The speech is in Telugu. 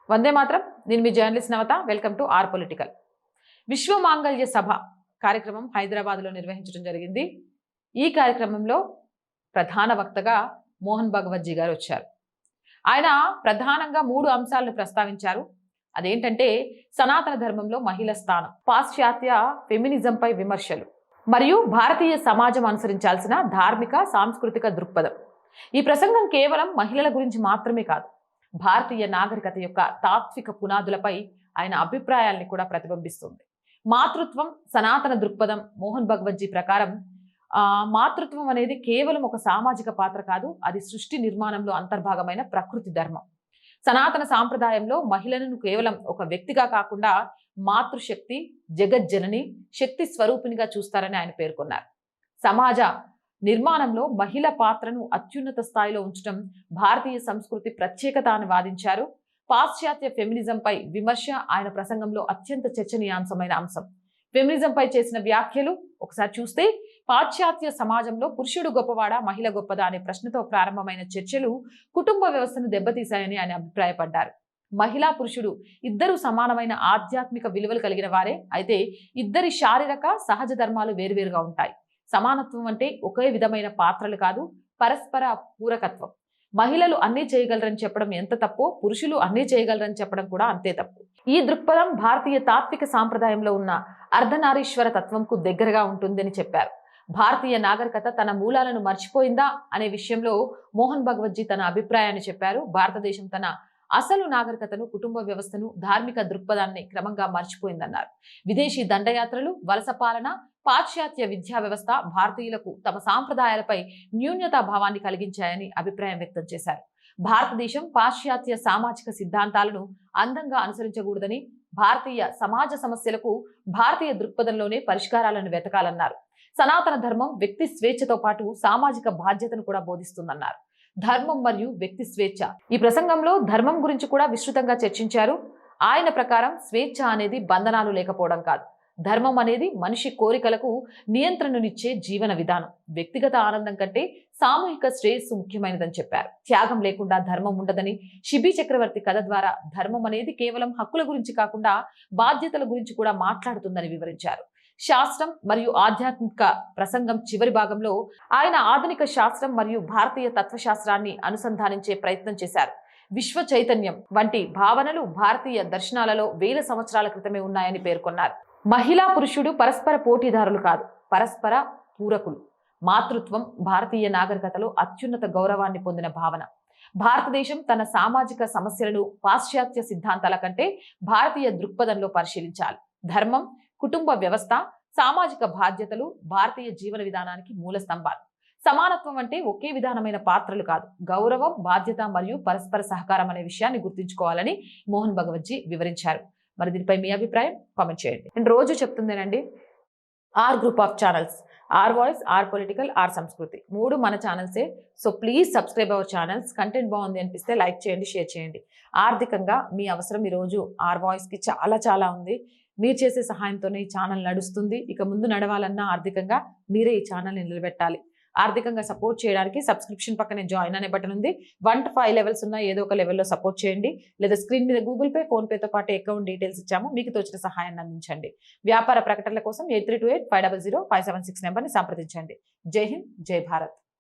వందే మాత్రం. నేను మీ journalist Navata. Welcome to R political. Vishwa Mangalya సభ కార్యక్రమం హైదరాబాద్లో నిర్వహించడం జరిగింది. ఈ కార్యక్రమంలో ప్రధాన వక్తగా మోహన్ భగవత్ గారు వచ్చారు. ఆయన ప్రధానంగా 3 అంశాలను ప్రస్తావించారు. అదేంటంటే సనాతన ధర్మంలో మహిళ స్థానం, పాశ్చాత్య ఫెమినిజంపై విమర్శలు మరియు భారతీయ సమాజం అనుసరించాల్సిన ధార్మిక సాంస్కృతిక దృక్పథం. ఈ ప్రసంగం కేవలం మహిళల గురించి మాత్రమే కాదు, భారతీయ నాగరికత యొక్క తాత్విక పునాదులపై ఆయన అభిప్రాయాల్ని కూడా ప్రతిబింబిస్తుంది. మాతృత్వం, సనాతన దృక్పథం. మోహన్ భగవత్ ప్రకారం మాతృత్వం అనేది కేవలం ఒక సామాజిక పాత్ర కాదు, అది సృష్టి నిర్మాణంలో అంతర్భాగమైన ప్రకృతి ధర్మం. సనాతన సాంప్రదాయంలో మహిళలను కేవలం ఒక వ్యక్తిగా కాకుండా మాతృశక్తి, జగజ్జనని, శక్తి స్వరూపినిగా చూస్తారని ఆయన పేర్కొన్నారు. సమాజ నిర్మాణంలో మహిళ పాత్రను అత్యున్నత స్థాయిలో ఉంచడం భారతీయ సంస్కృతి ప్రత్యేకత అని వాదించారు. పాశ్చాత్య ఫెమినిజంపై విమర్శ ఆయన ప్రసంగంలో అత్యంత చర్చనీయాంశమైన అంశం. ఫెమినిజంపై చేసిన వ్యాఖ్యలు ఒకసారి చూస్తే, పాశ్చాత్య సమాజంలో పురుషుడు గొప్పవాడా, మహిళ గొప్పదా అనే ప్రశ్నతో ప్రారంభమైన చర్చలు కుటుంబ వ్యవస్థను దెబ్బతీశాయని ఆయన అభిప్రాయపడ్డారు. మహిళా పురుషుడు ఇద్దరు సమానమైన ఆధ్యాత్మిక విలువలు కలిగిన వారే, అయితే ఇద్దరి శారీరక సహజ ధర్మాలు వేరువేరుగా ఉంటాయి. సమానత్వం అంటే ఒకే విధమైన పాత్రలు కాదు, పరస్పర పూరకత్వం. మహిళలు అన్నీ చేయగలరని చెప్పడం ఎంత తప్పో, పురుషులు అన్నీ చేయగలరని చెప్పడం కూడా అంతే తప్పు. ఈ దృక్పథం భారతీయ తాత్విక సాంప్రదాయంలో ఉన్న అర్ధనారీశ్వర తత్వంకు దగ్గరగా ఉంటుందని చెప్పారు. భారతీయ నాగరికత తన మూలాలను మర్చిపోయిందా అనే విషయంలో మోహన్ భగవత్ తన అభిప్రాయాన్ని చెప్పారు. భారతదేశం తన అసలు నాగరికతను, కుటుంబ వ్యవస్థను, ధార్మిక దృక్పథాన్ని క్రమంగా మర్చిపోయిందన్నారు. విదేశీ దండయాత్రలు, వలస పాలన, పాశ్చాత్య విద్యా వ్యవస్థ భారతీయులకు తమ సాంప్రదాయాలపై న్యూన్యతా భావాన్ని కలిగించాయని అభిప్రాయం వ్యక్తం చేశారు. భారతదేశం పాశ్చాత్య సామాజిక సిద్ధాంతాలను అందంగా అనుసరించకూడదని, భారతీయ సమాజ సమస్యలకు భారతీయ దృక్పథంలోనే పరిష్కారాలను వెతకాలన్నారు. సనాతన ధర్మం వ్యక్తి స్వేచ్ఛతో పాటు సామాజిక బాధ్యతను కూడా బోధిస్తుందన్నారు. ధర్మం మరియు వ్యక్తి స్వేచ్ఛ. ఈ ప్రసంగంలో ధర్మం గురించి కూడా విస్తృతంగా చర్చించారు. ఆయన ప్రకారం స్వేచ్ఛ అనేది బంధనాలు లేకపోవడం కాదు, ధర్మం అనేది మనిషి కోరికలకు నియంత్రణనిచ్చే జీవన విధానం. వ్యక్తిగత ఆనందం కంటే సామూహిక శ్రేయస్సు ముఖ్యమైనదని చెప్పారు. త్యాగం లేకుండా ధర్మం ఉండదని, శిబి చక్రవర్తి కథ ద్వారా ధర్మం అనేది కేవలం హక్కుల గురించి కాకుండా బాధ్యతల గురించి కూడా మాట్లాడుతుందని వివరించారు. శాస్త్రం మరియు ఆధ్యాత్మిక ప్రసంగం చివరి భాగంలో ఆయన ఆధునిక శాస్త్రం మరియు భారతీయ తత్వశాస్త్రాన్ని అనుసంధానించే ప్రయత్నం చేశారు. విశ్వ చైతన్యం వంటి భావనలు భారతీయ దర్శనాలలో 1000 సంవత్సరాల క్రితమే ఉన్నాయని పేర్కొన్నారు. మహిళా పురుషుడు పరస్పర పోటీదారులు కాదు, పరస్పర పూరకులు. మాతృత్వం భారతీయ నాగరికతలో అత్యున్నత గౌరవాన్ని పొందిన భావన. భారతదేశం తన సామాజిక సమస్యలను పాశ్చాత్య సిద్ధాంతాల కంటే భారతీయ దృక్పథంలో పరిశీలించాలి. ధర్మం, కుటుంబ వ్యవస్థ, సామాజిక బాధ్యతలు భారతీయ జీవన విధానానికి మూల స్తంభాలు. సమానత్వం అంటే ఒకే విధానమైన పాత్రలు కాదు, గౌరవం, బాధ్యత మరియు పరస్పర సహకారం అనే విషయాన్ని గుర్తుంచుకోవాలని మోహన్ భగవత్ వివరించారు. మరి దీనిపై మీ అభిప్రాయం కామెంట్ చేయండి. నేను రోజు చెప్తుందేనండి, R group of channels, R voice, R political, R Samskruthi 3 మన ఛానల్సే. So please subscribe our channels. Content బాగుంది అనిపిస్తే లైక్ చేయండి, షేర్ చేయండి. ఆర్థికంగా మీ అవసరం ఈరోజు ఆర్ వాయిస్కి చాలా ఉంది. మీరు చేసే సహాయంతోనే ఈ ఛానల్ నడుస్తుంది. ఇక ముందు నడవాలన్నా ఆర్థికంగా మీరే ఈ ఛానల్ని నిలబెట్టాలి. ఆర్థికంగా సపోర్ట్ చేయడానికి సబ్స్క్రిప్షన్ పక్కనే జాయిన్ అనే బటన్ ఉంది. 1 to 5 లెవెల్స్ ఉన్నాయి, ఏదో ఒక లెవెల్లో సపోర్ట్ చేయండి. లేదా స్క్రీన్ మీద గూగుల్ పే, ఫోన్ పేతో పాటు అకౌంట్ డీటెయిల్స్ ఇచ్చాము, మీకు తోచిన సహాయాన్ని అందించండి. వ్యాపార ప్రకటనల కోసం 8328500576 నెంబర్ని సంప్రదించండి. జై హింద్, జై భారత్.